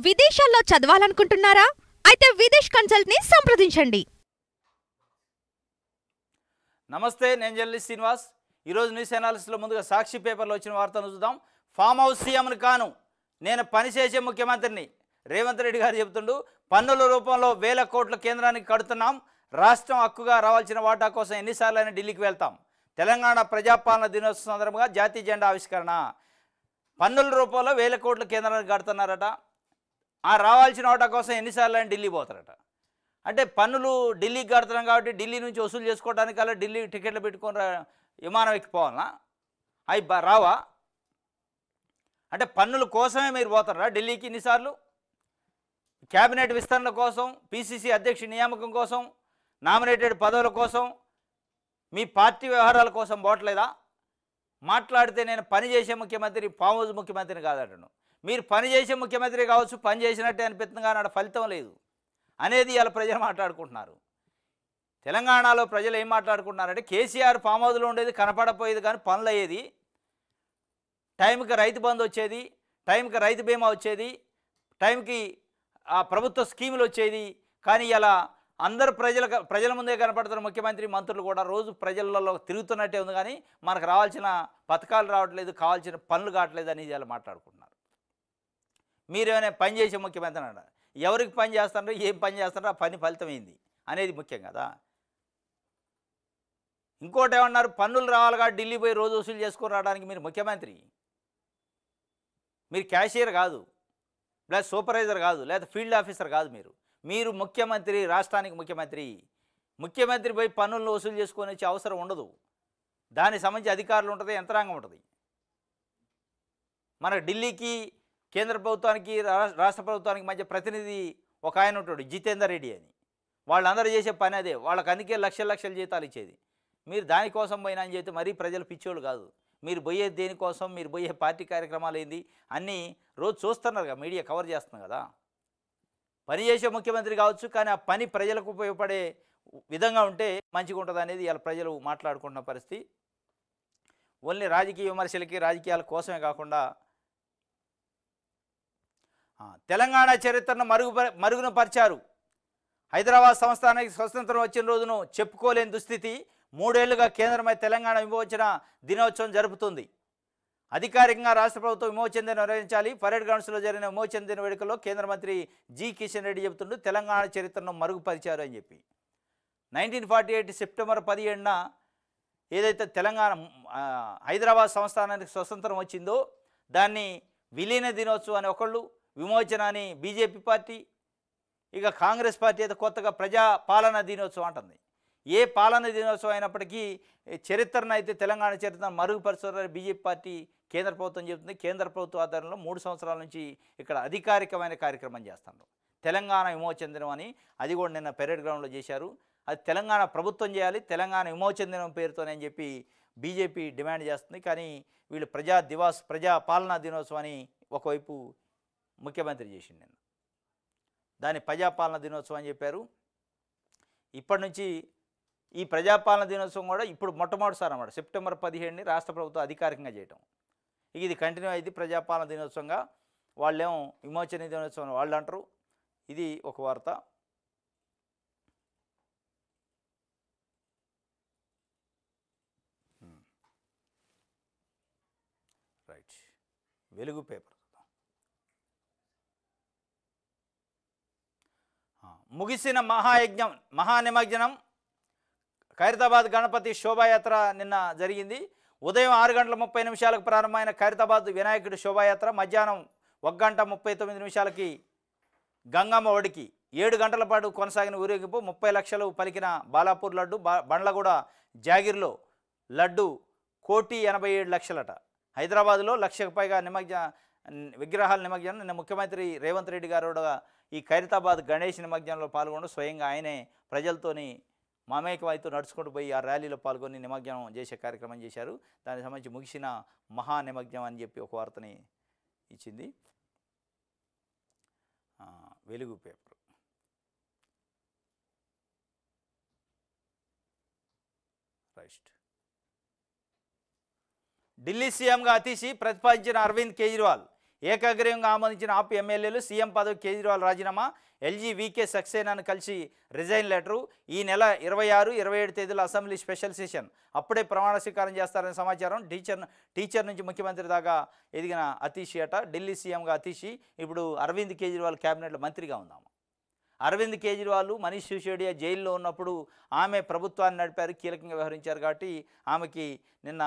విదేశాల్లో చదవాలనుకుంటున్నారా? అయితే విదేశ్ కన్సల్ట్ ని సంప్రదించండి. నమస్తే, నేను జర్నలిస్ట్ శ్రీనివాస్. ఈరోజు న్యూస్ అనాలిసిస్లో ముందుగా సాక్షి పేపర్లో వచ్చిన వార్తను చూద్దాం. ఫామ్ హౌస్ సీఎంను కాను, నేను పనిచేసే ముఖ్యమంత్రిని. రేవంత్ రెడ్డి గారు చెబుతుండు, పన్నుల రూపంలో వేల కోట్ల కేంద్రానికి కడుతున్నాం, రాష్ట్రం హక్కుగా రావాల్సిన వాటా కోసం ఎన్నిసార్లైనా ఢిల్లీకి వెళ్తాం. తెలంగాణ ప్రజాపాలన దినోత్సవం సందర్భంగా జాతీయ జెండా ఆవిష్కరణ. పన్నుల రూపంలో వేల కోట్ల కేంద్రానికి కడుతున్నారట, ఆ రావాల్సిన వాటా కోసం ఎన్నిసార్లైనా ఢిల్లీ పోతారట. అంటే పన్నులు ఢిల్లీకి కడుతున్నాం కాబట్టి ఢిల్లీ నుంచి వసూలు చేసుకోవడానికి అలా ఢిల్లీ టికెట్లు పెట్టుకొని విమానం ఎక్కిపోవాలనా? అవి రావా? అంటే పన్నుల కోసమే మీరు పోతారా ఢిల్లీకి ఇన్నిసార్లు? క్యాబినెట్ విస్తరణ కోసం, పిసిసి అధ్యక్షుడి నియామకం కోసం, నామినేటెడ్ పదవుల కోసం, మీ పార్టీ వ్యవహారాల కోసం పోవట్లేదా? మాట్లాడితే నేను పనిచేసే ముఖ్యమంత్రి, ఫామ్ హౌస్ ముఖ్యమంత్రిని కాదంటాను. మీరు పనిచేసే ముఖ్యమంత్రి కావచ్చు, పని చేసినట్టే అనిపిస్తుంది, కానీ అక్కడ ఫలితం లేదు అనేది ఇలా ప్రజలు మాట్లాడుకుంటున్నారు. తెలంగాణలో ప్రజలు ఏం మాట్లాడుకుంటున్నారంటే, కేసీఆర్ ఫామ్ హౌస్లో ఉండేది కనపడపోయేది, కానీ పనులు అయ్యేది, టైంకి రైతు బంధు వచ్చేది, టైంకి రైతు బీమా వచ్చేది, టైంకి ఆ ప్రభుత్వ స్కీములు వచ్చేది. కానీ ఇలా అందరు ప్రజల ముందే కనపడుతున్న ముఖ్యమంత్రి, మంత్రులు కూడా రోజు ప్రజలలో తిరుగుతున్నట్టే ఉంది, కానీ మనకు రావాల్సిన పథకాలు రావట్లేదు, కావాల్సిన పనులు కావట్లేదు అని ఇలా మాట్లాడుకుంటున్నారు. మీరేమైనా పని చేసే ముఖ్యమంత్రి అన్నారు. ఎవరికి పని చేస్తారో, ఏం పని చేస్తారో, ఆ పని ఫలితం ఏంది అనేది ముఖ్యం కదా. ఇంకోటి ఏమన్నారు, పన్నులు రావాలిగా ఢిల్లీ పోయి రోజు వసూలు చేసుకొని రావడానికి మీరు ముఖ్యమంత్రి, మీరు క్యాషియర్ కాదు, లేదా సూపర్వైజర్ కాదు, లేదా ఫీల్డ్ ఆఫీసర్ కాదు, మీరు ముఖ్యమంత్రి, రాష్ట్రానికి ముఖ్యమంత్రి. ముఖ్యమంత్రి పోయి పన్నులను వసూలు చేసుకొని వచ్చే అవసరం ఉండదు. దానికి సంబంధించి అధికారులు ఉంటుంది, యంత్రాంగం ఉంటుంది. మన ఢిల్లీకి, కేంద్ర ప్రభుత్వానికి, రాష్ట్ర ప్రభుత్వానికి మధ్య ప్రతినిధి ఒక ఆయన ఉంటాడు, జితేందర్ రెడ్డి అని. వాళ్ళందరూ చేసే పని అదే, వాళ్ళకి అందుకే లక్షల జీతాలు ఇచ్చేది. మీరు దానికోసం పోయినా అని చెప్తే మరీ ప్రజలు పిచ్చోళ్ళు కాదు. మీరు పోయేది దేనికోసం, మీరు పోయే పార్టీ కార్యక్రమాలు ఏంది అన్నీ రోజు చూస్తున్నారు కదా, మీడియా కవర్ చేస్తుంది కదా. పని చేసే ముఖ్యమంత్రి కావచ్చు, కానీ ఆ పని ప్రజలకు ఉపయోగపడే విధంగా ఉంటే మంచిగా ఉంటుంది అనేది ఇలా ప్రజలు మాట్లాడుకుంటున్న పరిస్థితి. ఓన్లీ రాజకీయ విమర్శలకి, రాజకీయాల కోసమే కాకుండా తెలంగాణ చరిత్రను మరుగున పరిచారు. హైదరాబాద్ సంస్థానానికి స్వతంత్రం వచ్చిన రోజును చెప్పుకోలేని దుస్థితి. 3 ఏళ్లుగా కేంద్రమై తెలంగాణ విమోచన దినోత్సవం జరుపుతుంది. అధికారికంగా రాష్ట్ర ప్రభుత్వం విమోచన దినం నిర్వహించాలి. పరేడ్ గ్రౌండ్స్లో జరిగిన విమోచన దిన వేడుకల్లో కేంద్ర మంత్రి జి కిషన్ రెడ్డి చెబుతుంటూ తెలంగాణ చరిత్రను మరుగుపరిచారు అని చెప్పి. 1948 సెప్టెంబర్ 17న ఏదైతే తెలంగాణ హైదరాబాద్ సంస్థానానికి స్వతంత్రం వచ్చిందో దాన్ని విలీన దినోత్సవం అని ఒకళ్ళు, విమోచన అని బీజేపీ పార్టీ, ఇక కాంగ్రెస్ పార్టీ అయితే కొత్తగా ప్రజా పాలన దినోత్సవం అంటుంది. ఏ పాలన దినోత్సవం అయినప్పటికీ చరిత్రను అయితే తెలంగాణ చరిత్రను మరుగుపరుస్తారని బీజేపీ పార్టీ కేంద్ర ప్రభుత్వం చెబుతుంది. కేంద్ర ప్రభుత్వ ఆధ్వర్యంలో 3 సంవత్సరాల నుంచి ఇక్కడ అధికారికమైన కార్యక్రమం చేస్తున్నారు. తెలంగాణ విమోచన దినం అని, అది కూడా నిన్న పెరేడ్ గ్రౌండ్లో చేశారు. అది తెలంగాణ ప్రభుత్వం చేయాలి, తెలంగాణ విమోచన దినం పేరుతోనే అని చెప్పి బీజేపీ డిమాండ్ చేస్తుంది. కానీ వీళ్ళు ప్రజా పాలనా దినోత్సవం అని ఒకవైపు ముఖ్యమంత్రి చేసింది, నిన్న దాన్ని ప్రజాపాలన దినోత్సవం అని చెప్పారు. ఇప్పటి నుంచి ఈ ప్రజాపాలన దినోత్సవం కూడా ఇప్పుడు మొట్టమొదటిసారి అన్నమాట, సెప్టెంబర్ 17ని రాష్ట్ర ప్రభుత్వం అధికారికంగా చేయటం. ఇది కంటిన్యూ అయింది ప్రజాపాలన దినోత్సవంగా. వాళ్ళేమో విమోచన దినోత్సవం వాళ్ళు అంటారు. ఇది ఒక వార్త. రైట్, వెలుగు పేపర్ ముగిసిన మహానిమజ్జనం ఖైరతాబాద్ గణపతి శోభాయాత్ర నిన్న జరిగింది. ఉదయం 6:30 ప్రారంభమైన ఖైరతాబాద్ వినాయకుడి శోభాయాత్ర మధ్యాహ్నం 1:39 గంగమ్మ ఒడికి 7 గంటల పాటు కొనసాగిన ఊరేగింపు. 30 లక్షలు పలికిన బాలాపూర్ లడ్డు, బండ్లగూడ జాగిర్లో లడ్డు 1,87,00,000. హైదరాబాద్లో 1,00,000కు పైగా విగ్రహాల నిమజ్జనం. నిన్న ముఖ్యమంత్రి రేవంత్ రెడ్డి గారు కూడా ఈ ఖైరతాబాద్ గణేష్ నిమజ్జనంలో పాల్గొని స్వయంగా ఆయనే ప్రజలతోని మమేకమైతూ నడుచుకుంటూ పోయి ఆ ర్యాలీలో పాల్గొని నిమజ్జనం చేసే కార్యక్రమం చేశారు. దానికి సంబంధించి ముగిసిన మహానిమజ్జనం అని చెప్పి ఒక వార్తని ఇచ్చింది వెలుగు పేపర్. రైట్, ఢిల్లీ సీఎంగా అతీషి ప్రతిపాదించిన అరవింద్ కేజ్రీవాల్ ఏకగ్రీవంగా ఆమోదించిన ఆప్ ఎమ్మెల్యేలు సీఎం పదవి కేజ్రీవాల్ రాజీనామా, ఎల్జీ వీకే సక్సేనాను కలిసి రిజైన్ లెటరు. ఈ నెల 26, 27 తేదీలో అసెంబ్లీ స్పెషల్ సెషన్, అప్పుడే ప్రమాణ స్వీకారం చేస్తారనే సమాచారం. టీచర్ నుంచి ముఖ్యమంత్రి దాకా ఎదిగిన అతీషి అట, ఢిల్లీ సీఎంగా అతీషి ఇప్పుడు అరవింద్ కేజ్రీవాల్ క్యాబినెట్లో మంత్రిగా ఉందాము. అరవింద్ కేజ్రీవాల్, మనీష్ సిసోడియా జైల్లో ఉన్నప్పుడు ఆమె ప్రభుత్వాన్ని నడిపారు, కీలకంగా వ్యవహరించారు. కాబట్టి ఆమెకి నిన్న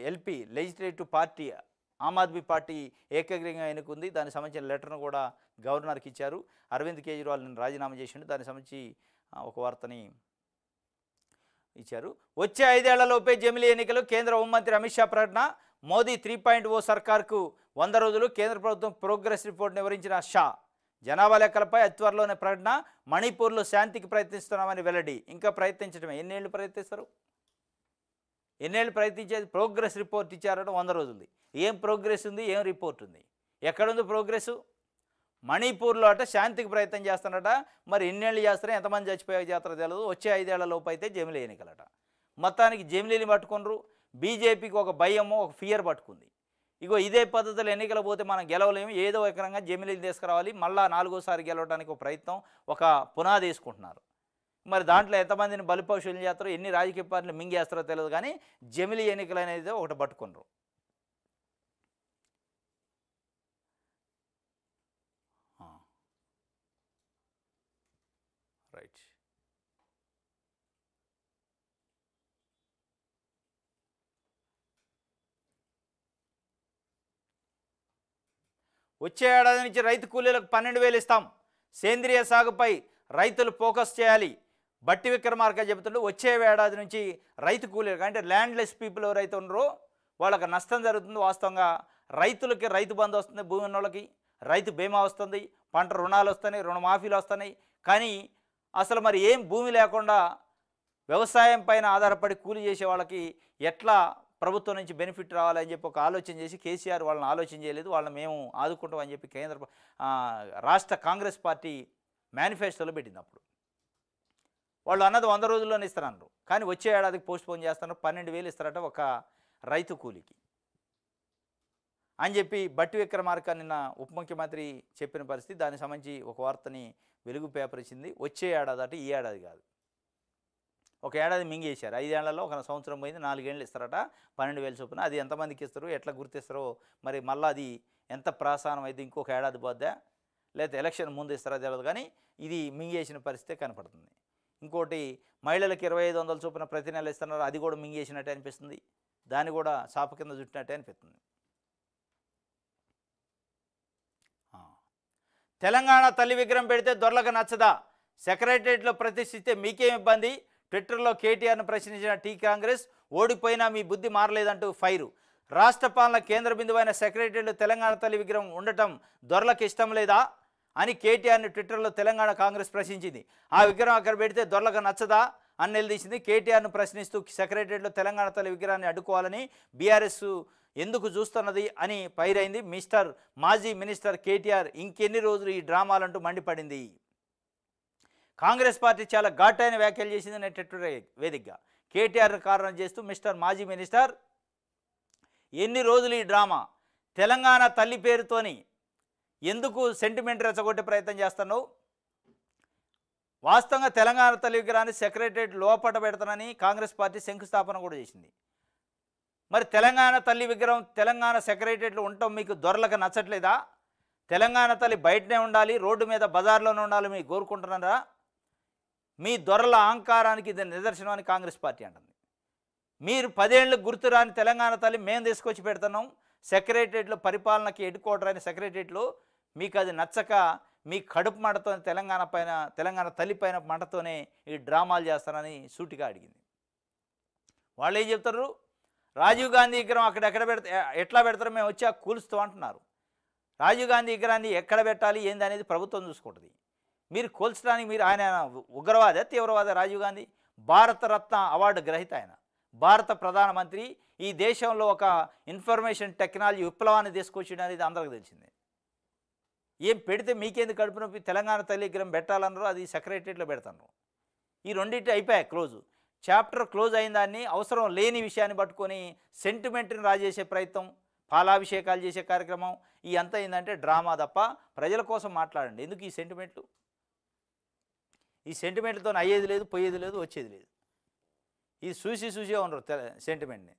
LP legislative party Aam Aadmi party ఏకగ్రీవంగా ఎన్నుకుంది. దానికి సంబంధించిన లెటర్ను కూడా గవర్నర్కి ఇచ్చారు. అరవింద్ కేజ్రీవాల్ నిన్న రాజీనామా చేసిండు. దానికి సంబంధించి ఒక వార్తని ఇచ్చారు. వచ్చే 5 ఏళ్లలోపే జమిలీ ఎన్నికలు, కేంద్ర హోంమంత్రి అమిత్ షా ప్రకటన. మోదీ 3.0 సర్కార్కు 100 రోజులు, కేంద్ర ప్రభుత్వం ప్రోగ్రెస్ రిపోర్ట్ వివరించిన షా. జనాభా లెక్కలపై అతి త్వరలోనే ప్రకటన. మణిపూర్లో శాంతికి ప్రయత్నిస్తున్నామని వెల్లడి. ఇంకా ప్రయత్నించడమే. ఎన్నేళ్ళు ప్రయత్నిస్తారు? ఎన్నేళ్ళు ప్రయత్నించేది? ప్రోగ్రెస్ రిపోర్ట్ ఇచ్చారట 100 రోజులది. ఏం ప్రోగ్రెస్ ఉంది, ఏం రిపోర్ట్ ఉంది? ఎక్కడుంది ప్రోగ్రెస్? మణిపూర్లో అట శాంతికి ప్రయత్నం చేస్తారట. మరి ఎన్నేళ్ళు చేస్తారో, ఎంతమంది చచ్చిపోయే జాతర తెలియదు. వచ్చే 5 ఏళ్ల లోపు అయితే జమిలీ ఎన్నికలట. మొత్తానికి జమిలీని పట్టుకున్నారు. బీజేపీకి ఒక భయము, ఒక ఫియర్ పట్టుకుంది. ఇగో ఇదే పద్ధతిలో ఎన్నికలు పోతే మనం గెలవలేము, ఏదో ఎకరంగా జమిలీలు తీసుకురావాలి, మళ్ళీ 4వసారి గెలవడానికి ఒక ప్రయత్నం, ఒక పునాది వేసుకుంటున్నారు. మరి దాంట్లో ఎంతమందిని బలిపశువులు చేస్తారో, ఎన్ని రాజకీయ పార్టీలు మింగేస్తారో తెలియదు. కానీ జమిలీ ఎన్నికలు అనేది ఒకటి పట్టుకున్నారు. రైట్. వచ్చే ఏడాది నుంచి రైతు కూలీలకు 12,000 ఇస్తాం. సేంద్రియ సాగుపై రైతులు ఫోకస్ చేయాలి. బట్టి విక్రమార్క చెబుతుంటే వచ్చే ఏడాది నుంచి రైతు కూలీలకు, అంటే ల్యాండ్లెస్ పీపుల్ ఎవరైతే ఉన్నారో వాళ్ళకి నష్టం జరుగుతుంది. వాస్తవంగా రైతులకి రైతు బంధు వస్తుంది, భూమి ఉన్న వాళ్ళకి రైతు బీమా వస్తుంది, పంట రుణాలు వస్తున్నాయి, రుణమాఫీలు వస్తున్నాయి. కానీ అసలు మరి ఏం భూమి లేకుండా వ్యవసాయం పైన ఆధారపడి కూలి చేసే వాళ్ళకి ఎట్లా ప్రభుత్వం నుంచి బెనిఫిట్ రావాలని చెప్పి ఒక ఆలోచన చేసి కేసీఆర్ వాళ్ళని ఆలోచన చేయలేదు. వాళ్ళని మేము ఆదుకుంటామని చెప్పి రాష్ట్ర కాంగ్రెస్ పార్టీ మేనిఫెస్టోలో పెట్టింది. అప్పుడు వాళ్ళు అన్నది 100 రోజుల్లోనే ఇస్తారన్నారు. కానీ వచ్చే ఏడాదికి పోస్ట్పోన్ చేస్తున్నారు. 12,000 ఇస్తారట ఒక రైతు కూలికి అని చెప్పి బట్టి విక్రమార్క నిన్న ఉప ముఖ్యమంత్రి చెప్పిన పరిస్థితి. దానికి సంబంధించి ఒక వార్తని వెలుగు పేపర్ ఇచ్చింది. వచ్చే ఏడాది అట, ఈ ఏడాది కాదు. ఒక ఏడాది మింగేశారు. 5 ఏళ్లలో ఒక సంవత్సరం పోయింది, 4 ఏళ్ళు ఇస్తారట 12,000 చొప్పున. అది ఎంతమందికి ఇస్తారు, ఎట్లా గుర్తిస్తారో మరి, మళ్ళీ అది ఎంత ప్రాసానం అయితే ఇంకొక ఏడాది పోద్దా, లేకపోతే ఎలక్షన్ ముందు ఇస్తారో తెలియదు. కానీ ఇది మింగేసిన పరిస్థితే కనపడుతుంది. ఇంకోటి మహిళలకు 2,500 చొప్పున ప్రతి నెల ఇస్తున్నారు. అది కూడా మింగేసినట్టే అనిపిస్తుంది. దాన్ని కూడా చాప కింద చుట్టినట్టే అనిపిస్తుంది. తెలంగాణ తల్లి విగ్రహం పెడితే దొరలకు నచ్చదా? సెక్రటరియట్లో ప్రతిష్ఠిస్తే మీకేం ఇబ్బంది? ట్విట్టర్లో కేటీఆర్ను ప్రశ్నించిన టీ కాంగ్రెస్. ఓడిపోయినా మీ బుద్ధి మారలేదంటూ ఫైరు. రాష్ట్ర పాలన కేంద్ర బిందువైన సెక్రటరియట్లో తెలంగాణ తల్లి విగ్రహం ఉండటం దొరలకు ఇష్టం లేదా అని కేటీఆర్ని ట్విట్టర్లో తెలంగాణ కాంగ్రెస్ ప్రశ్నించింది. ఆ విగ్రహం అక్కడ పెడితే దొరలకు నచ్చదా అని నిలదీసింది. కేటీఆర్ను ప్రశ్నిస్తూ సెక్రటరియట్లో తెలంగాణ తల్లి విగ్రహాన్ని అడ్డుకోవాలని బీఆర్ఎస్ ఎందుకు చూస్తున్నది అని పైరైంది. మాజీ మినిస్టర్ కేటీఆర్ ఇంకెన్ని రోజులు ఈ డ్రామాలంటూ మండిపడింది. కాంగ్రెస్ పార్టీ చాలా ఘాటైన వ్యాఖ్యలు చేసింది ట్విట్టర్ వేదికగా. కేటీఆర్ కారణం చేస్తూ మాజీ మినిస్టర్ ఎన్ని రోజులు ఈ డ్రామా, తెలంగాణ తల్లి పేరుతోని ఎందుకు సెంటిమెంట్ రెచ్చగొట్టే ప్రయత్నం చేస్తున్నావు? వాస్తవంగా తెలంగాణ తల్లి విగ్రహాన్ని సెక్రటరియట్ లోపట పెడతానని కాంగ్రెస్ పార్టీ శంకుస్థాపన కూడా చేసింది. మరి తెలంగాణ తల్లి విగ్రహం తెలంగాణ సెక్రటరియట్లో ఉండటం మీకు దొరలకు నచ్చట్లేదా? తెలంగాణ తల్లి బయటనే ఉండాలి, రోడ్డు మీద బజార్లోనే ఉండాలి మీరు కోరుకుంటున్నారా? మీ దొరల అహంకారానికి ఇది నిదర్శనం అని కాంగ్రెస్ పార్టీ అంటుంది. మీరు 10 ఏళ్ళకు గుర్తురాని తెలంగాణ తల్లి మేము తీసుకొచ్చి పెడుతున్నాం సెక్రటరియట్లో, పరిపాలనకి హెడ్ క్వార్టర్ అయిన సెక్రటరియట్లో. మీకు అది నచ్చక మీ కడుపు మంటతో తెలంగాణ తల్లి పైన మంటతోనే ఈ డ్రామాలు చేస్తారని సూటిగా అడిగింది. వాళ్ళు ఏం చెప్తారు? రాజీవ్ గాంధీ విగ్రహం ఎక్కడ ఎట్లా పెడతారో మేము వచ్చి కూలుస్తాం అంటున్నారు. రాజీవ్ గాంధీ విగ్రహాన్ని ఎక్కడ పెట్టాలి ఏంది అనేది ప్రభుత్వం చూసుకుంటుంది. మీరు కూల్చడానికి మీరు ఆయన ఉగ్రవాద తీవ్రవాద? రాజీవ్ గాంధీ భారతరత్న అవార్డు గ్రహీత, ఆయన భారత ప్రధానమంత్రి. ఈ దేశంలో ఒక ఇన్ఫర్మేషన్ టెక్నాలజీ విప్లవాన్ని తీసుకొచ్చింది అనేది అందరికీ తెలిసిందే. ఏం పెడితే మీకేందుకు కడుపు నొప్పి? తెలంగాణ తల్లి విగ్రహం పెట్టాలన్నారు, అది సెక్రటరియట్లో పెడతాను. ఈ రెండింటి అయిపోయాయి క్లోజు. చాప్టర్ క్లోజ్ అయిన దాన్ని అవసరం లేని విషయాన్ని పట్టుకొని సెంటిమెంట్ని రాజేసే ప్రయత్నం, పాలాభిషేకాలు చేసే కార్యక్రమం ఈ అంతా ఏంటంటే డ్రామా తప్ప ప్రజల కోసం మాట్లాడండి. ఎందుకు ఈ సెంటిమెంట్లు? ఈ సెంటిమెంట్తో అయ్యేది లేదు, పోయేది లేదు, వచ్చేది లేదు. ఇది చూసే ఉండరు సెంటిమెంట్ని.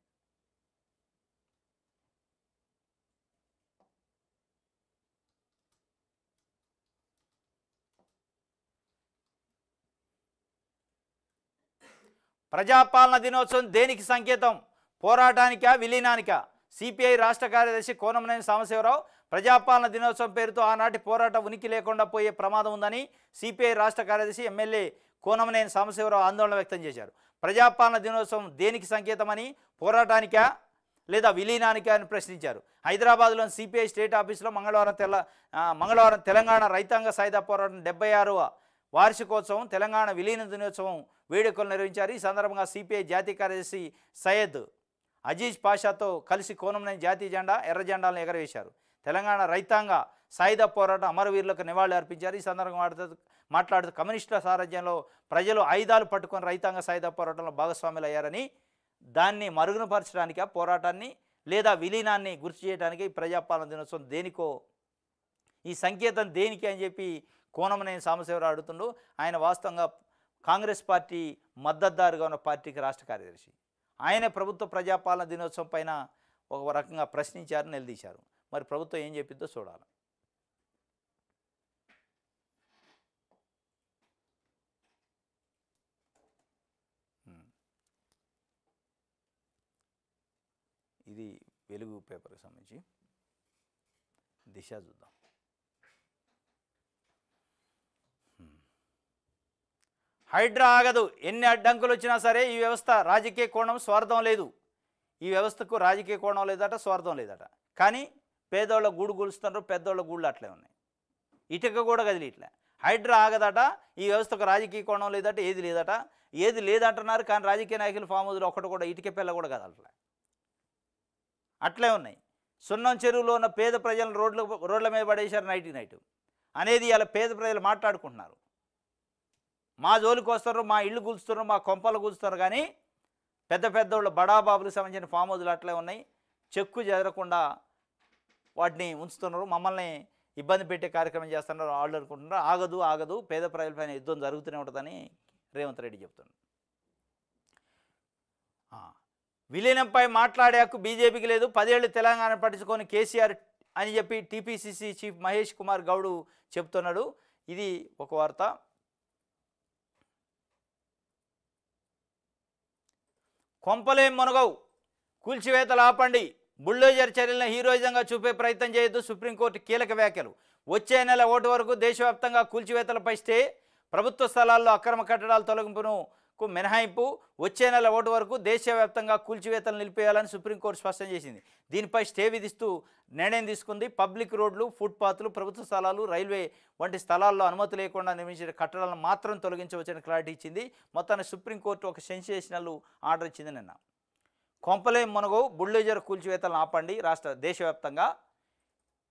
ప్రజాపాలన దినోత్సవం దేనికి సంకేతం? పోరాటానికా, విలీనానికా? సిపిఐ రాష్ట్ర కార్యదర్శి కోనమనేని సాంబశివరావు ప్రజాపాలన దినోత్సవం పేరుతో ఆనాటి పోరాట ఉనికి లేకుండా పోయే ప్రమాదం ఉందని సిపిఐ రాష్ట్ర కార్యదర్శి ఎమ్మెల్యే కోనమనేని సాంబశివరావు ఆందోళన వ్యక్తం చేశారు. ప్రజాపాలన దినోత్సవం దేనికి సంకేతమని, పోరాటానికా లేదా విలీనానికా అని ప్రశ్నించారు. హైదరాబాద్లోని సిపిఐ స్టేట్ ఆఫీసులో మంగళవారం తెలంగాణ రైతాంగ సాయుధ పోరాటం 76వ వార్షికోత్సవం, తెలంగాణ విలీన దినోత్సవం వేడుకలు నిర్వహించారు. ఈ సందర్భంగా సిపిఐ జాతీయ కార్యదర్శి సయ్యద్ అజీజ్ పాషాతో కలిసి కోనంనేని జాతీయ జెండా, ఎర్ర జెండాలను ఎగరవేశారు. తెలంగాణ రైతాంగ సాయుధ పోరాటం అమరవీరులకు నివాళులు అర్పించారు. ఈ సందర్భంగా మాట్లాడుతూ కమ్యూనిస్టుల సారథ్యంలో ప్రజలు ఆయుధాలు పట్టుకొని రైతాంగ సాయుధ పోరాటంలో భాగస్వాములు అయ్యారని, దాన్ని మరుగునపరచడానికా, పోరాటాన్ని లేదా విలీనాన్ని గుర్తు చేయడానికి ప్రజాపాలన దినోత్సవం దేనికో, ఈ సంకేతం దేనికి అని చెప్పి కోనమనేని సాంబశివరావు అడుగుతుండు. ఆయన వాస్తవంగా కాంగ్రెస్ పార్టీ మద్దతుదారుగా ఉన్న పార్టీకి రాష్ట్ర కార్యదర్శి. ఆయనే ప్రభుత్వ ప్రజాపాలన దినోత్సవం పైన ఒక రకంగా ప్రశ్నించారు, నిలదీశారు. మరి ప్రభుత్వం ఏం చెప్పిందో చూడాలి. ఇది వెలుగు పేపర్కి సంబంధించి దిశ చూద్దాం. హైడ్రా ఆగదు, ఎన్ని అడ్డంకులు వచ్చినా సరే ఈ వ్యవస్థ రాజకీయ కోణం, స్వార్థం లేదు. ఈ వ్యవస్థకు రాజకీయ కోణం లేదట, స్వార్థం లేదట. కానీ పేదోళ్ళ గూడు కూలుస్తున్నారు, పెద్దోళ్ళ గూళ్ళు అట్లే ఉన్నాయి. ఇటుక కూడా కదిలి ఇట్లా. హైడ్రా ఆగదట, ఈ వ్యవస్థకు రాజకీయ కోణం లేదట, ఏది లేదంటున్నారు. కానీ రాజకీయ నాయకులు ఫామ్ హౌస్లో ఒకటి కూడా ఇటుక పిల్ల కూడా కదలట్లే, అట్లే ఉన్నాయి. సున్నం చెరువులో ఉన్న పేద ప్రజలను రోడ్ల మీద పడేశారు నైట్ అనేది ఇలా పేద ప్రజలు మాట్లాడుకుంటున్నారు. మా జోలికి వస్తారు, మా ఇళ్ళు కూల్చుతున్నారు, మా కొంపలు కూల్చుతారు. కానీ పెద్దోళ్ళు బడాబాబులకు సంబంధించిన ఫామ్ హౌస్లు అట్లే ఉన్నాయి. చెక్కు చెదరకుండా వాటిని ఉంచుతున్నారు, మమ్మల్ని ఇబ్బంది పెట్టే కార్యక్రమం చేస్తున్నారు. వాళ్ళు అనుకుంటున్నారు ఆగదు, పేద ప్రజలపైన యుద్ధం జరుగుతూనే ఉంటుందని రేవంత్ రెడ్డి చెప్తున్నారు. విలీనంపై మాట్లాడే హక్కు బీజేపీకి లేదు, 10 ఏళ్ళు తెలంగాణ పట్టించుకొని కేసీఆర్ అని చెప్పి టీపీసీసీ చీఫ్ మహేష్ కుమార్ గౌడ్ చెప్తున్నాడు. ఇది ఒక వార్త. కొంపలేం మునగవు, కూల్చివేతలు ఆపండి, బుల్డోజర్ చర్యలను హీరోయిజంగా చూపే ప్రయత్నం చేయొద్దు, సుప్రీంకోర్టు కీలక వ్యాఖ్యలు. వచ్చే నెల 1 వరకు దేశవ్యాప్తంగా కూల్చివేతలపై స్టే, ప్రభుత్వ స్థలాల్లో అక్రమ కట్టడాల తొలగింపును మినహాయింపు. వచ్చే నెల 1 వరకు దేశవ్యాప్తంగా కూల్చివేతలు నిలిపేయాలని సుప్రీంకోర్టు స్పష్టం చేసింది. దీనిపై స్టే విధిస్తూ నిర్ణయం తీసుకుంది. పబ్లిక్ రోడ్లు, ఫుట్పాత్లు, ప్రభుత్వ స్థలాలు, రైల్వే వంటి స్థలాల్లో అనుమతి లేకుండా నిర్మించిన కట్టడాలను మాత్రం తొలగించవచ్చని క్లారిటీ ఇచ్చింది. మొత్తాన్ని సుప్రీంకోర్టు ఒక సెన్సేషనల్ ఆర్డర్ ఇచ్చింది నిన్న. కొంపలేం మునగవు, బుల్డోజర్ కూల్చివేతలను ఆపండి, దేశవ్యాప్తంగా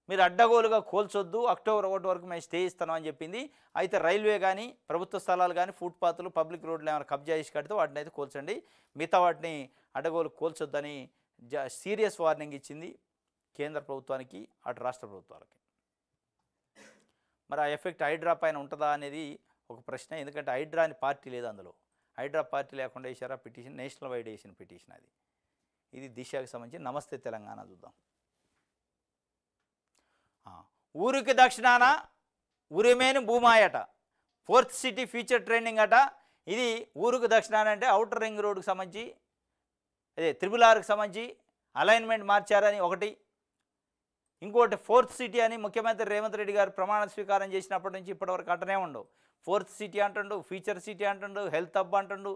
మీరు అడ్డగోలుగా కోల్చొద్దు, అక్టోబర్ 1 వరకు మేము స్టే ఇస్తున్నామని చెప్పింది. అయితే రైల్వే కానీ, ప్రభుత్వ స్థలాలు కానీ, ఫుట్పాత్లు, పబ్లిక్ రోడ్లు ఏమైనా కబ్జా చేసి కడితే వాటిని అయితే కోల్చండి, మిగతా వాటిని అడ్డగోలు కోల్చొద్దని సీరియస్ వార్నింగ్ ఇచ్చింది కేంద్ర ప్రభుత్వానికి, అటు రాష్ట్ర ప్రభుత్వాలకి. మరి ఆ ఎఫెక్ట్ హైడ్రా పైన ఉంటుందా అనేది ఒక ప్రశ్న. ఎందుకంటే హైడ్రా అని పార్టీ లేదు అందులో. హైడ్రా పార్టీ లేకుండా వేసారా పిటిషన్, నేషనల్ వైడ్ వేసిన పిటిషన్ అది. ఇది దిశకు సంబంధించి నమస్తే తెలంగాణ చూద్దాం. ఊరికి దక్షిణాన ఉరిమేను భూమాయట, 4th సిటీ ఫ్యూచర్ ట్రెండింగ్ అట. ఇది ఊరుకు దక్షిణాన అంటే అవుటర్ రింగ్ రోడ్డుకు సంబంధించి, అదే RRRకి సంబంధించి అలైన్మెంట్ మార్చారని ఒకటి. ఇంకోటి 4th సిటీ అని ముఖ్యమంత్రి రేవంత్ రెడ్డి గారు ప్రమాణ స్వీకారం చేసినప్పటి నుంచి ఇప్పటివరకు అంటనే ఉండవు. 4th సిటీ అంటుండు, ఫ్యూచర్ సిటీ అంటుండు, హెల్త్ హబ్ అంటుండు,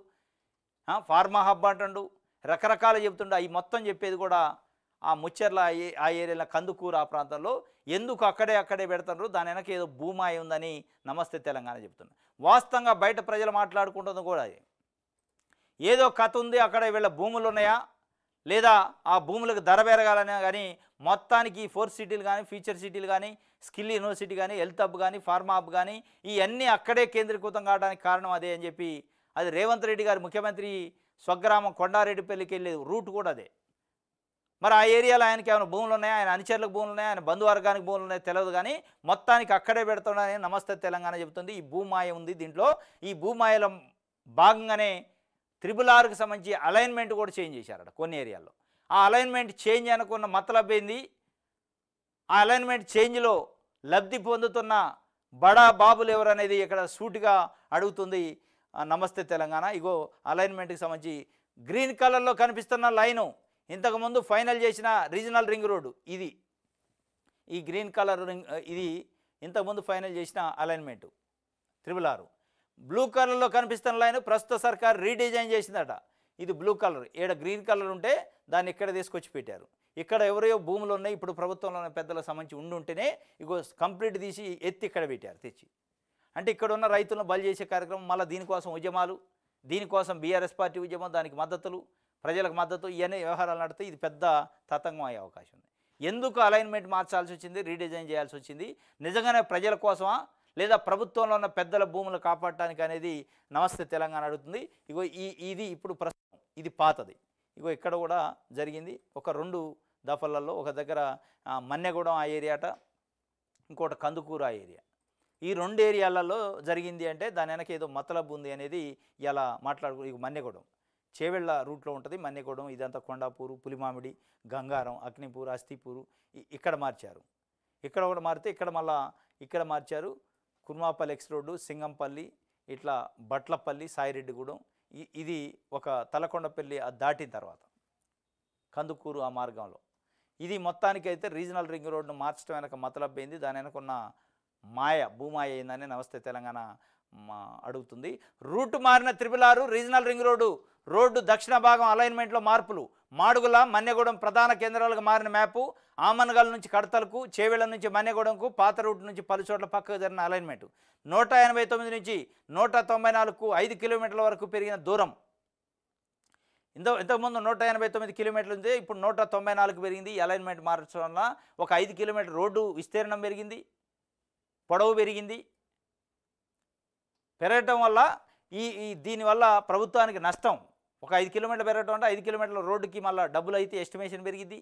ఫార్మా హబ్ అంటుండు, రకరకాలు చెప్తుండు. అవి మొత్తం చెప్పేది కూడా ఆ ముచ్చెర్ల ఆ ఏరియాలో కందుకూరు ఆ ప్రాంతంలో ఎందుకు అక్కడే పెడతారు, దాని వెనక ఏదో భూమాయి ఉందని నమస్తే తెలంగాణ చెప్తున్నారు. వాస్తవంగా బయట ప్రజలు మాట్లాడుకుంటుంది కూడా అది. ఏదో కథ ఉంది, అక్కడ వీళ్ళ భూములు ఉన్నాయా లేదా ఆ భూములకు ధర పెరగాలనే. కానీ మొత్తానికి 4th సిటీలు కానీ, ఫ్యూచర్ సిటీలు కానీ, స్కిల్ యూనివర్సిటీ కానీ, హెల్త్ హబ్ కానీ, ఫార్మా హబ్ కానీ ఇవన్నీ అక్కడే కేంద్రీకృతం కావడానికి కారణం అదే అని చెప్పి, అది రేవంత్ రెడ్డి గారు ముఖ్యమంత్రి స్వగ్రామం కొండారెడ్డిపల్లికి వెళ్ళేది రూట్ కూడా అదే. మరి ఆ ఏరియాలో ఆయనకి ఏమైనా భూములు ఉన్నాయా, ఆయన అనుచరులకు భూములు ఉన్నాయా, ఆయన బంధువర్గానికి భూములు ఉన్నాయో తెలియదు, కానీ మొత్తానికి అక్కడే పెడుతున్నానని నమస్తే తెలంగాణ చెబుతుంది. ఈ భూమాయ ఉంది దీంట్లో. ఈ భూమాయలో భాగంగానే త్రిబుల్-ఆర్కి సంబంధించి అలైన్మెంట్ కూడా చేంజ్ చేశారట కొన్ని ఏరియాల్లో. ఆ అలైన్మెంట్ చేంజ్ అనుకున్న మతలబ్ ఏంది, ఆ అలైన్మెంట్ చేంజ్లో లబ్ధి పొందుతున్న బడా బాబులు ఎవరనేది ఇక్కడ సూటిగా అడుగుతుంది నమస్తే తెలంగాణ. ఇగో అలైన్మెంట్కి సంబంధించి గ్రీన్ కలర్లో కనిపిస్తున్న లైను ఇంతకుముందు ఫైనల్ చేసిన రీజనల్ రింగ్ రోడ్డు ఇది. ఈ గ్రీన్ కలర్ రింగ్ ఇది ఇంతకుముందు ఫైనల్ చేసిన అలైన్మెంటు త్రిబుల్-ఆర్. బ్లూ కలర్లో కనిపిస్తున్న లైన్ ప్రస్తుత సర్కార్ రీడిజైన్ చేసిందట. ఇది బ్లూ కలర్. ఈడ గ్రీన్ కలర్ ఉంటే దాన్ని ఇక్కడ తీసుకొచ్చి పెట్టారు. ఇక్కడ ఎవరియో భూములు ఉన్నాయి, ఇప్పుడు ప్రభుత్వంలో ఉన్న పెద్దలకు సంబంధించి ఉండుంటేనే ఇగో కంప్లీట్ తీసి ఎత్తి ఇక్కడ పెట్టారు తెచ్చి. అంటే ఇక్కడ ఉన్న రైతులను బలి చేసే కార్యక్రమం, మళ్ళీ దీనికోసం ఉద్యమాలు, దీనికోసం బీఆర్ఎస్ పార్టీ ఉద్యమం, దానికి మద్దతులు, ప్రజలకు మద్దతు, ఇవన్నీ వ్యవహారాలు నడితే ఇది పెద్ద తతంగం అయ్యే అవకాశం ఉంది. ఎందుకు అలైన్మెంట్ మార్చాల్సి వచ్చింది, రీడిజైన్ చేయాల్సి వచ్చింది? నిజంగానే ప్రజల కోసమా లేదా ప్రభుత్వంలో ఉన్న పెద్దల భూములు కాపాడటానికి అనేది నమస్తే తెలంగాణ అడుగుతుంది. ఇగో ఇది ఇప్పుడు ప్రస్తుతం ఇది పాతది. ఇగో ఇక్కడ కూడా జరిగింది ఒక 2 దఫలలో. ఒక దగ్గర మన్నెగూడెం ఆ ఏరియాట, ఇంకోటి కందుకూరు ఆ ఏరియా. ఈ 2 ఏరియాలలో జరిగింది. అంటే దాని వెనక ఏదో మతలబు ఉంది అనేది ఇలా మాట్లాడుకో. ఇక మన్నెగూడెం చేవెళ్ళ రూట్లో ఉంటుంది. మన్నెగూడెం ఇదంతా కొండాపూరు, పులిమామిడి, గంగారం, అగ్నిపూరు, అస్థిపూరు ఇక్కడ మార్చారు. ఇక్కడ కూడా మారితే ఇక్కడ మళ్ళా ఇక్కడ మార్చారు. కుర్మాపల్లి ఎక్స్ రోడ్డు, సింగంపల్లి, ఇట్లా బట్లపల్లి, సాయిరెడ్డిగూడెం, ఇది ఒక తలకొండపల్లి దాటిన తర్వాత కందుకూరు ఆ మార్గంలో. ఇది మొత్తానికైతే రీజనల్ రింగ్ రోడ్డును మార్చడం వెనక మతలబ్బైంది. దాని వెనకున్న మాయ భూమాయ అయిందని నమస్తే తెలంగాణ అడుగుతుంది. రూట్ మారిన త్రిబుల్-ఆర్ రీజనల్ రింగ్ రోడ్డు దక్షిణ భాగం అలైన్మెంట్లో మార్పులు. మాడుగుల, మన్నెగూడెం ప్రధాన కేంద్రాలుగా మారిన మ్యాపు. ఆమన్గల్ నుంచి కడతలకు, చేవెళ్ల నుంచి మన్నెగూడెంకు, పాత రూట్ నుంచి పలు చోట్ల పక్కకు జరిగిన అలైన్మెంట్. 189 నుంచి 194కు 5 కిలోమీటర్ల వరకు పెరిగిన దూరం. ఇంతకుముందు 189 కిలోమీటర్లు ఉంది, ఇప్పుడు 194కు పెరిగింది. ఈ అలైన్మెంట్ మార్చడం వల్ల ఒక 5 కిలోమీటర్ రోడ్డు విస్తీర్ణం పెరిగింది, పొడవు పెరిగింది. పెరగటం వల్ల దీనివల్ల ప్రభుత్వానికి నష్టం. ఒక 5 కిలోమీటర్లు పెరగటం అంటే 5 కిలోమీటర్ల రోడ్డుకి మళ్ళీ డబ్బులు అయితే ఎస్టిమేషన్ పెరిగింది.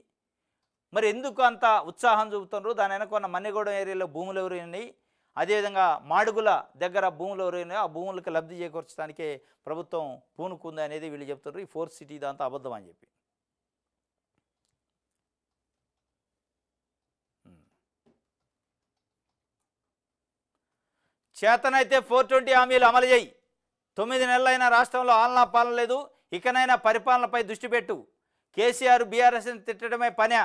మరి ఎందుకు అంత ఉత్సాహం చూపుతున్నారు? దాని వెనక మన్నెగూడెం ఏరియాలో భూములు ఎవరైనాయి, అదేవిధంగా మాడుగుల దగ్గర భూములు ఎవరైనా ఆ భూములకు లబ్ధి చేకూర్చడానికే ప్రభుత్వం పూనుకుంది అనేది వీళ్ళు చెప్తున్నారు. ఈ 4th సిటీ ఇదంతా అబద్ధం అని చెప్పి. చేతనైతే 420 హామీలు అమలు చేయి. 9 నెలలైనా రాష్ట్రంలో ఆలనా పాలన లేదు. ఇకనైనా పరిపాలనపై దృష్టి పెట్టు. కేసీఆర్ బీఆర్ఎస్ని తిట్టడమే పనే.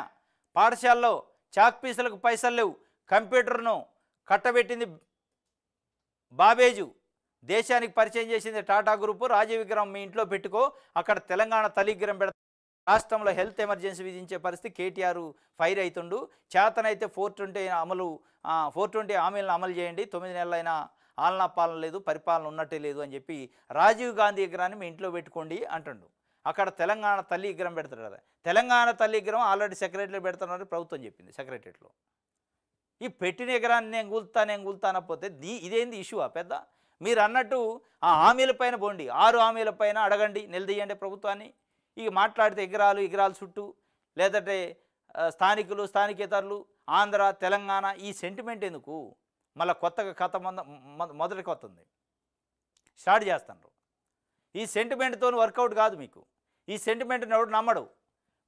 పాఠశాలలో చాక్ పీసులకు పైసలు లేవు. కంప్యూటర్ను కట్టబెట్టింది బాబేజు. దేశానికి పరిచయం చేసింది టాటా గ్రూపు. రాజీవ్ విగ్రహం మీ ఇంట్లో పెట్టుకో, అక్కడ తెలంగాణ తల్లి విగ్రహం పెడతా. రాష్ట్రంలో హెల్త్ ఎమర్జెన్సీ విధించే పరిస్థితి. కేటీఆర్ ఫైర్ అవుతుండు. చేతనైతే 420 హామీలను అమలు చేయండి. 9 నెలలైనా ఆలనా పాలన లేదు, పరిపాలన ఉన్నట్టే లేదు అని చెప్పి రాజీవ్ గాంధీ విగ్రహాన్ని మీ ఇంట్లో పెట్టుకోండి అంటుండు. అక్కడ తెలంగాణ తల్లి విగ్రహం పెడతాడు కదా. తెలంగాణ తల్లి విగ్రహం ఆల్రెడీ సెక్రటరీలో పెడుతున్నారని ప్రభుత్వం చెప్పింది. సెక్రటరీలో ఈ పెట్టిన విగ్రహాన్ని నేను కూల్తానకపోతే ఇదేంది ఇష్యూ పెద్ద? మీరు అన్నట్టు ఆ హామీలపైన పోండి, 6 హామీలపైన అడగండి, నిలదీయండి ప్రభుత్వాన్ని. ఇక మాట్లాడితే ఎగరాలు చుట్టూ, లేదంటే స్థానికులు, స్థానికేతరులు, ఆంధ్ర, తెలంగాణ ఈ సెంటిమెంట్ ఎందుకు? మళ్ళీ కొత్తగా కథ మొదటి కొత్త ఉంది స్టార్ట్ చేస్తున్నారు. ఈ సెంటిమెంట్తో వర్కౌట్ కాదు మీకు. ఈ సెంటిమెంట్ని ఎవడు నమ్మడు.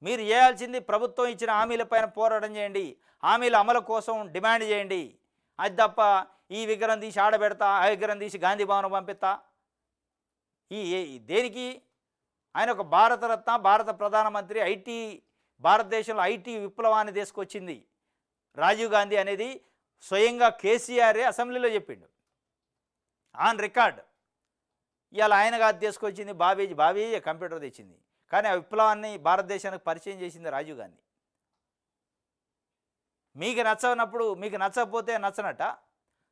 మీరు చేయాల్సింది ప్రభుత్వం ఇచ్చిన హామీలపైన పోరాటం చేయండి, హామీల అమలు కోసం డిమాండ్ చేయండి. అది తప్ప ఈ విగ్రహం తీసి ఆడబెడతా, ఆ విగ్రహం తీసి గాంధీ భవనం పంపిస్తా, దేనికి? ఆయన ఒక భారతరత్న, భారత ప్రధానమంత్రి, భారతదేశంలో ఐటీ విప్లవాన్ని తీసుకొచ్చింది రాజీవ్ గాంధీ అనేది స్వయంగా కేసీఆరే అసెంబ్లీలో చెప్పిండు ఆన్ రికార్డ్. ఇవాళ ఆయన కాదు తీసుకొచ్చింది, బాబేజీ కంప్యూటర్ తెచ్చింది. కానీ ఆ విప్లవాన్ని భారతదేశానికి పరిచయం చేసింది రాజీవ్ గాంధీ. మీకు నచ్చనప్పుడు, మీకు నచ్చకపోతే నచ్చనట్ట.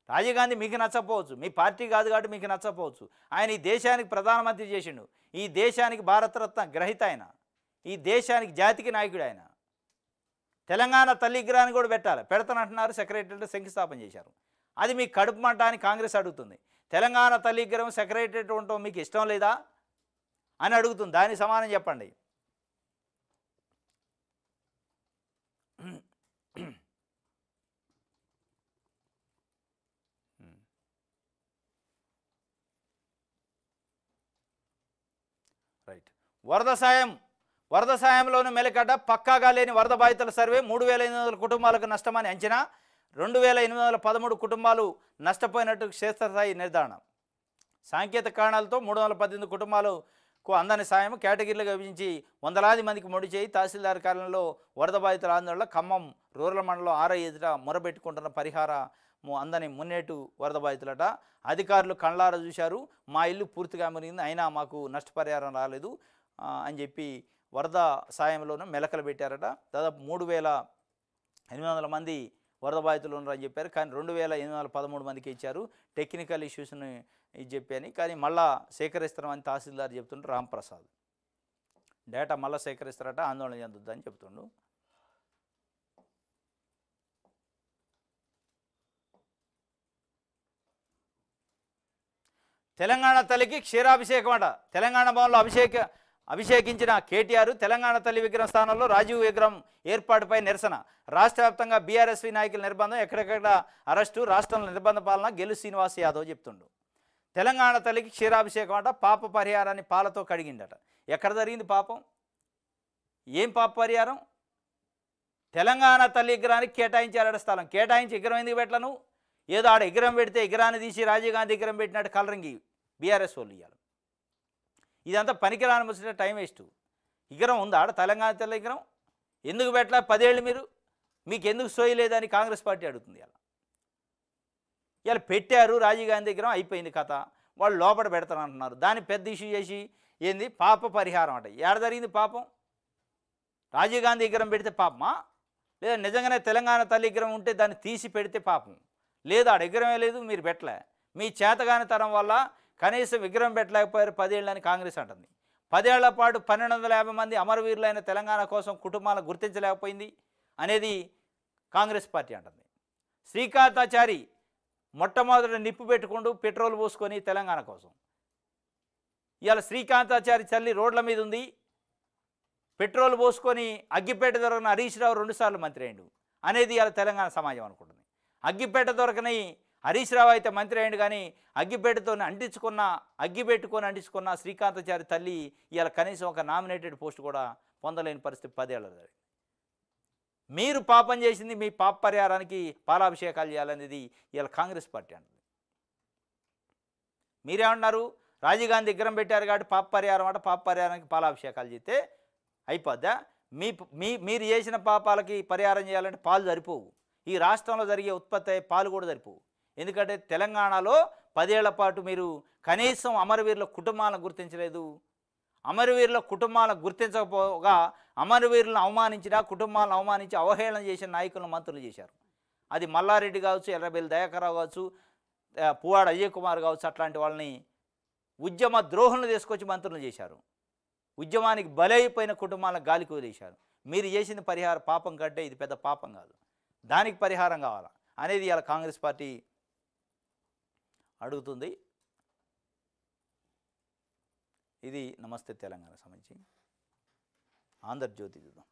రాజీవ్ గాంధీ మీకు నచ్చకపోవచ్చు, మీ పార్టీ కాదు కాబట్టి మీకు నచ్చకపోవచ్చు. ఆయన ఈ దేశానికి ప్రధానమంత్రి చేసిండు, ఈ దేశానికి భారతరత్న గ్రహీత ఆయన, ఈ దేశానికి జాతికి నాయకుడు ఆయన. తెలంగాణ తల్లి విగ్రహాన్ని కూడా పెట్టాలి, పెడతానంటున్నారు. సెక్రటరీలో శంకుస్థాపన చేశారు. అది మీకు కడుపు మంట అని కాంగ్రెస్ అడుగుతుంది. తెలంగాణ తల్లి విగ్రహం సెక్రటరీ ఉండటం మీకు ఇష్టం లేదా అని అడుగుతుంది. దానికి సమానం చెప్పండి. రైట్. వరద సాయంలోనూ మెలకట పక్కాగా లేని వరద బాధితుల సర్వే 3,800 కుటుంబాలకు నష్టమని అంచనా, 2,813 కుటుంబాలు నష్టపోయినట్టు క్షేత్రస్థాయి నిర్ధారణ. సాంకేతిక కారణాలతో 318 కుటుంబాలకు అందని సాయం కేటగిరీలుగా విభజించి వందలాది మందికి మొడి చేయి తహసీల్దార్ కార్యాలయంలో వరద బాధితుల ఆందోళన. ఖమ్మం రూరల్ మండలం ఆర్ఐ ఎదుట మొరబెట్టుకుంటున్న పరిహారము అందని మున్నేటు వరద బాధితులట. అధికారులు కళ్ళారా చూశారు, మా ఇల్లు పూర్తిగా మునిగింది అయినా మాకు నష్టపరిహారం రాలేదు అని చెప్పి వరద సాయంలోనూ మెలకలు పెట్టారట. దాదాపు 3,800 మంది వరద బాధితులు ఉన్నారని చెప్పారు, కానీ 2,813 మందికి ఇచ్చారు. టెక్నికల్ ఇష్యూస్ని ఇది చెప్పాను, కానీ మళ్ళా సేకరిస్తామని తహసీల్దార్ చెప్తుండ్రు రాంప్రసాద్. డేటా మళ్ళీ సేకరిస్తారట, ఆందోళన చెందొద్దని చెప్తుండు. తెలంగాణ తల్లికి క్షీరాభిషేకం అట. తెలంగాణ భవన్లో అభిషేకించిన కేటీఆర్. తెలంగాణ తల్లి విగ్రహం స్థానంలో రాజీవ్ విగ్రహం ఏర్పాటుపై నిరసన. రాష్ట్ర వ్యాప్తంగా బీఆర్ఎస్వి నాయకుల నిర్బంధం, ఎక్కడెక్కడ అరెస్టు, రాష్ట్రంలో నిర్బంధ పాలన. గెలు శ్రీనివాస్ యాదవ్ చెప్తుండు. తెలంగాణ తల్లికి క్షీరాభిషేకం అట. పాప పరిహారాన్ని పాలతో కడిగిండట. ఎక్కడ జరిగింది పాపం? ఏం పాప పరిహారం? తెలంగాణ తల్లి విగ్రహానికి కేటాయించారట స్థలం. కేటాయించి విగ్రహం ఎందుకు పెట్టలను? ఏదో ఆడ విగ్రహం పెడితే విగ్రహాన్ని తీసి రాజీవ్ గాంధీ విగ్రహం పెట్టినట్టు కలరింగి బీఆర్ఎస్ వాళ్ళు ఇవ్వాలి. ఇదంతా పనికిరాని ముచ్చట, టైం వేస్ట్. విగ్రహం ఉందా ఆడ తెలంగాణ తల్లి విగ్రహం? ఎందుకు పెట్టలే 10 ఏళ్ళు మీరు? మీకు ఎందుకు సోయి లేదని కాంగ్రెస్ పార్టీ అడుగుతుంది. ఇలా పెట్టారు రాజీవ్ గాంధీ విగ్రహం, అయిపోయింది కథ. వాళ్ళు లోపల పెడతానంటున్నారు. దాన్ని పెద్ద ఇష్యూ చేసి ఏంది పాప పరిహారం అంటే ఏడ జరిగింది పాపం? రాజీవ్ గాంధీ విగ్రహం పెడితే పాపమా? లేదా నిజంగానే తెలంగాణ తల్లి విగ్రహం ఉంటే దాన్ని తీసి పెడితే పాపం? లేదు, ఆడ విగ్రహమే లేదు, మీరు పెట్టలే. మీ చేతగాని తరం వల్ల కనీసం విగ్రహం పెట్టలేకపోయారు 10 ఏళ్ళని కాంగ్రెస్ అంటుంది. 10 ఏళ్ల పాటు 1,250 మంది అమరవీరులైన తెలంగాణ కోసం కుటుంబాలను గుర్తించలేకపోయింది అనేది కాంగ్రెస్ పార్టీ అంటుంది. శ్రీకాంతాచారి మొట్టమొదటి నిప్పు పెట్టుకుంటూ పెట్రోల్ పోసుకొని తెలంగాణ కోసం. ఇవాళ శ్రీకాంతాచారి తల్లి రోడ్ల మీద ఉంది, పెట్రోల్ పోసుకొని అగ్గిపేట దొరకని హరీష్ రావు 2 సార్లు మంత్రి అయ్యిండు అనేది ఇవాళ తెలంగాణ సమాజం అనుకుంటుంది. అగ్గిపేట దొరకని హరీష్ రావు అయితే మంత్రి అయ్యిండు, కానీ అగ్గిపెట్టుకొని అంటించుకున్న శ్రీకాంతాచారి తల్లి ఇవాళ కనీసం ఒక నామినేటెడ్ పోస్ట్ కూడా పొందలేని పరిస్థితి 10 ఏళ్ళ జరిగింది. మీరు పాపం చేసింది మీ పాప పరిహారానికి పాలాభిషేకాలు చేయాలనేది ఇవాళ కాంగ్రెస్ పార్టీ అంటుంది. మీరేమన్నారు? రాజీవ్ గాంధీ విగ్రహం పెట్టారు కాబట్టి పాప పరిహారం అంటే పాప పరిహారానికి పాలాభిషేకాలు చేస్తే అయిపోద్దా? మీరు చేసిన పాపాలకి పరిహారం చేయాలంటే పాలు సరిపోవు. ఈ రాష్ట్రంలో జరిగే ఉత్పత్తి అయ్యే పాలు కూడా సరిపోవు. ఎందుకంటే తెలంగాణలో 10 ఏళ్ల పాటు మీరు కనీసం అమరవీరుల కుటుంబాలను గుర్తించలేదు. అమరవీరుల కుటుంబాలను గుర్తించకపోగా అమరవీరులను అవమానించిన, కుటుంబాలను అవమానించి అవహేళన చేసిన నాయకులను మంత్రులు చేశారు. అది మల్లారెడ్డి కావచ్చు, ఎర్రబెల్లి దయాకర్రావు కావచ్చు, పువ్వాడ అజయ్ కుమార్ కావచ్చు. అట్లాంటి వాళ్ళని ఉద్యమ ద్రోహులను తీసుకొచ్చి మంత్రులు చేశారు. ఉద్యమానికి బలైపోయిన కుటుంబాలను గాలికి వదిలేశారు. మీరు చేసిన పాపం కంటే ఇది పెద్ద పాపం కాదు, దానికి పరిహారం కావాలా అనేది ఇవాళ కాంగ్రెస్ పార్టీ అడుగుతుంది. ఇది నమస్తే తెలంగాణ సంబంధించి. ఆంధ్రజ్యోతి చూద్దాం.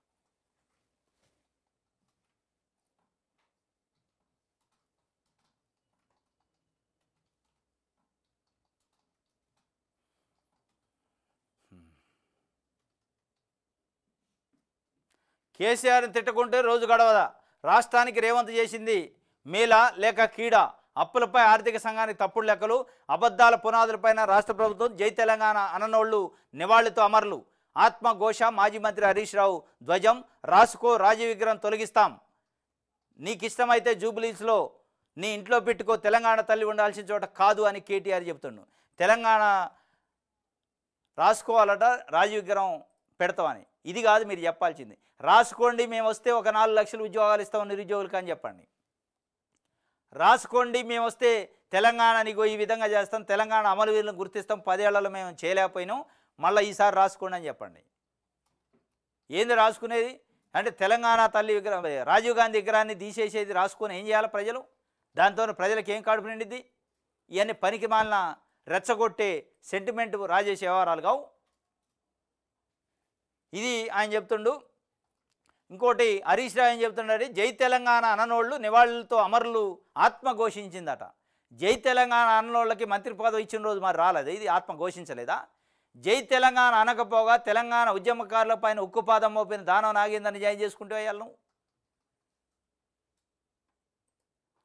కేసీఆర్ని తిట్టుకుంటే రోజు గడవదా? రాష్ట్రానికి రేవంత్ చేసింది మేలా లేక కీడా? అప్పులపై ఆర్థిక సంఘానికి తప్పుడు లెక్కలు, అబద్ధాల పునాదులపైన రాష్ట్ర ప్రభుత్వం. జై తెలంగాణ అననోళ్లు నివాళితో అమరులు. ఆత్మఘోష. మాజీ మంత్రి హరీష్ రావు ధ్వజం. రాసుకో, రాజీవ్ విగ్రహం తొలగిస్తాం. నీకు ఇష్టమైతే జూబ్లీస్లో నీ ఇంట్లో పెట్టుకో, తెలంగాణ తల్లి ఉండాల్సిన చోట కాదు అని కేటీఆర్ చెప్తుండు. తెలంగాణ రాసుకోవాలట, రాజీవ్ విగ్రహం పెడతామని. ఇది కాదు మీరు చెప్పాల్సింది. రాసుకోండి, మేము వస్తే ఒక 4 లక్షల ఉద్యోగాలు ఇస్తాం నిరుద్యోగులకు అని చెప్పండి. రాసుకోండి, మేము వస్తే తెలంగాణనిగో ఈ విధంగా చేస్తాం, తెలంగాణ అమరవీరులను గుర్తిస్తాం, 10 ఏళ్లలో మేము చేయలేకపోయినాం, మళ్ళీ ఈసారి రాసుకోండి అని చెప్పండి. ఏంది రాసుకునేది? అంటే తెలంగాణ తల్లి విగ్రహం, రాజీవ్ గాంధీ విగ్రహాన్ని తీసేసేది రాసుకొని ఏం చేయాలి ప్రజలు? దాంతో ప్రజలకు ఏం కడుపు నిండిద్ది? ఇవన్నీ పనికి మాలిన రెచ్చగొట్టే సెంటిమెంట్ రాజేసే వ్యవహారాలు కావు. ఇది ఆయన చెప్తుండు. ఇంకోటి హరీష్ రావు ఏం చెప్తున్నాడు? జై తెలంగాణ అననోళ్ళు నివాళులతో అమరులు ఆత్మఘోషించిందట. జై తెలంగాణ అననోళ్ళకి మంత్రి పదవి ఇచ్చిన రోజు మరి రాలేదు, ఇది ఆత్మఘోషించలేదా? జై తెలంగాణ అనకపోగా తెలంగాణ ఉద్యమకారుల పైన ఉక్కుపాదం మోపిన దానం నాగేందని జాయిన్ చేసుకుంటూ వెళ్ళను.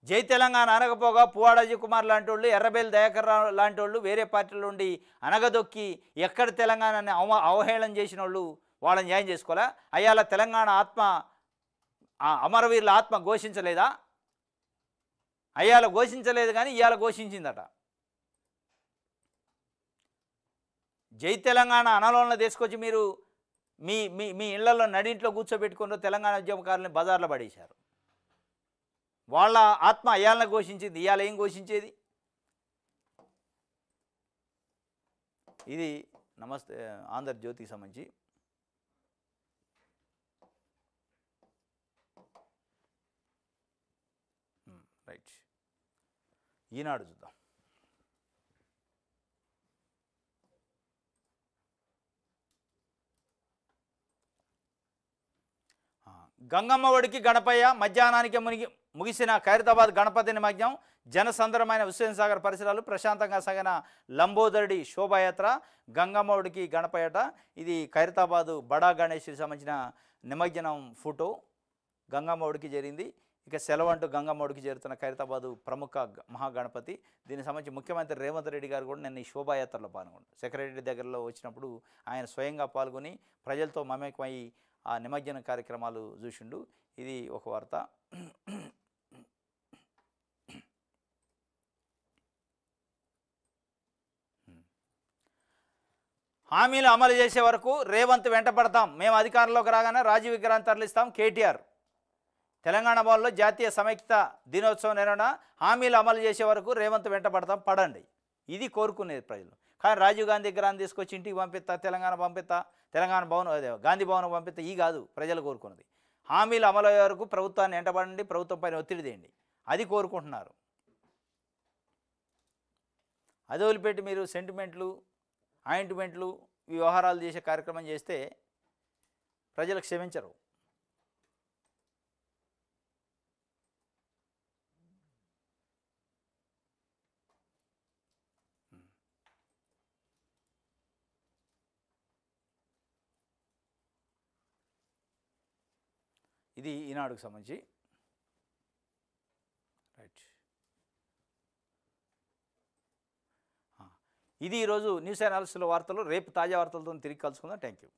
జై తెలంగాణ అనకపోగా పువ్వాడ కుమార్ లాంటి వాళ్ళు, ఎర్రబెల్లి దయాకర్ రావు లాంటి వాళ్ళు వేరే పార్టీల నుండి అనగదొక్కి ఎక్కడ తెలంగాణని అవహేళన చేసిన వాళ్ళు వాళ్ళని జాయిన్ చేసుకోవాలా? అయ్యాల తెలంగాణ ఆత్మ అమరవీరుల ఆత్మ ఘోషించలేదా? అయ్యాల ఘోషించలేదు కానీ ఇవాళ ఘోషించిందట. జై తెలంగాణ అనలోన తీసుకొచ్చి మీరు మీ మీ మీ ఇళ్లలో నడింట్లో కూర్చోబెట్టుకున్న తెలంగాణ ఉద్యమకారులని బజార్లో పడేశారు. వాళ్ళ ఆత్మ అయ్యాలను ఘోషించింది, ఇవాళ ఏం ఘోషించేది? ఇది నమస్తే ఆంధ్రజ్యోతికి సంబంధించి రైట్. ఈనాడు చూద్దాం. గంగమ్మ ఒడికి గణపయ్య మధ్యాహ్నానికి ముగిసిన ఖైరతాబాద్ గణపతి నిమజ్ఞం. జనసంద్రమైన హుస్సేన్ సాగర్ పరిసరాలు ప్రశాంతంగా సాగిన లంబోదరుడి శోభాయాత్ర. గంగమ్మ ఒడికి గణపయ్యట. ఇది ఖైరతాబాదు బడా గణేష్కి సంబంధించిన నిమజ్జనం ఫోటో. గంగమ్మ ఒడికి జరిగింది. ఇక సెలవంటూ గంగమ్మ ఒడికి చేరుతున్న ఖైరతాబాదు ప్రముఖ మహాగణపతి. దీనికి సంబంధించి ముఖ్యమంత్రి రేవంత్ రెడ్డి గారు కూడా నిన్న ఈ శోభాయాత్రలో పాల్గొన్నారు. సెక్రటరీ దగ్గరలో వచ్చినప్పుడు ఆయన స్వయంగా పాల్గొని ప్రజలతో మమేకమై ఆ నిమజ్జన కార్యక్రమాలు చూసిండు. ఇది ఒక వార్త. హామీలు అమలు చేసే వరకు రేవంత్ వెంట పడతాం, మేము అధికారంలోకి రాగానే రాజీవ్ విగ్రహాన్ని తరలిస్తాం కేటీఆర్. తెలంగాణ భవన్లో జాతీయ సమైక్యత దినోత్సవం నిర్వహణ. హామీలు అమలు చేసే వరకు రేవంత్ వెంట పడతాం, పడండి. ఇది కోరుకునేది ప్రజలు. కానీ రాజీవ్ గాంధీ విగ్రహాన్ని తీసుకొచ్చి ఇంటికి పంపిస్తా, తెలంగాణ పంపిస్తా, తెలంగాణ భవన్ అదే గాంధీ భవన్ పంపిస్తా, ఈ కాదు ప్రజలు కోరుకున్నది. హామీలు అమలు అయ్యే వరకు ప్రభుత్వాన్ని వెంటబడండి, ప్రభుత్వం పైన ఒత్తిడి తేయండి, అది కోరుకుంటున్నారు. అది వదిలిపెట్టి మీరు సెంటిమెంట్లు ఆయింట్మెంట్లు వ్యవహారాలు చేసే కార్యక్రమం చేస్తే ప్రజలు క్షమించరు. ఇది ఈనాడుకు సంబంధించి రైట్. ఇది ఈరోజు న్యూస్ అనాలిసిస్లో వార్తలు. రేపు తాజా వార్తలతో తిరిగి కలుసుకుందాం. Thank you.